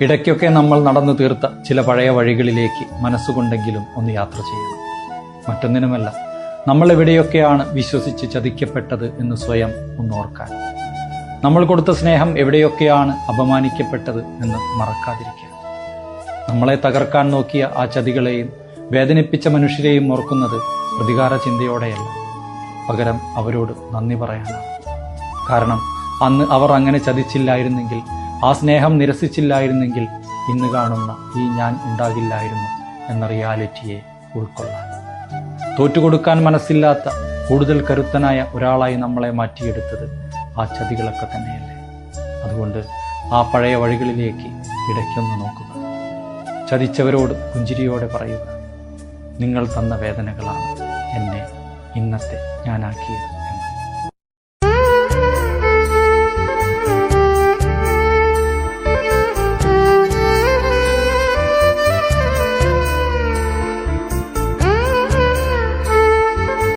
ഇടയ്ക്കൊക്കെ നമ്മൾ നടന്നു തീർത്ത ചില പഴയ വഴികളിലേക്ക് മനസ്സുകൊണ്ടെങ്കിലും ഒന്ന് യാത്ര ചെയ്യണം. മറ്റൊന്നിനുമല്ല, നമ്മൾ എവിടെയൊക്കെയാണ് വിശ്വസിച്ച് ചതിക്കപ്പെട്ടത് എന്ന് സ്വയം ഒന്നോർക്കാൻ. നമ്മൾ കൊടുത്ത സ്നേഹം എവിടെയൊക്കെയാണ് അപമാനിക്കപ്പെട്ടത് എന്ന് മറക്കാതിരിക്കാൻ. നമ്മളെ തകർക്കാൻ നോക്കിയ ആ ചതികളെയും വേദനിപ്പിച്ച മനുഷ്യരെയും ഓർക്കുന്നത് പ്രതികാര ചിന്തയോടെയല്ല, പകരം അവരോട് നന്ദി പറയാനാണ്. കാരണം അന്ന് അവർ അങ്ങനെ ചതിച്ചില്ലായിരുന്നെങ്കിൽ, ആ സ്നേഹം നിരസിച്ചില്ലായിരുന്നെങ്കിൽ, ഇന്ന് കാണുന്ന ഈ ഞാൻ ഉണ്ടാകില്ലായിരുന്നു എന്ന റിയാലിറ്റിയെ ഉൾക്കൊള്ളാൻ. തോറ്റുകൊടുക്കാൻ മനസ്സില്ലാത്ത കൂടുതൽ കരുത്തനായ ഒരാളായി നമ്മളെ മാറ്റിയെടുത്തത് ആ ചതികളൊക്കെ തന്നെയല്ലേ. അതുകൊണ്ട് ആ പഴയ വഴികളിലേക്ക് ഇടയ്ക്കൊന്ന് നോക്കുക. ചതിച്ചവരോട് പുഞ്ചിരിയോടെ പറയുക, നിങ്ങൾ തന്ന വേദനകളാണ് എന്നെ ഇന്നത്തെ ഞാനാക്കിയത്.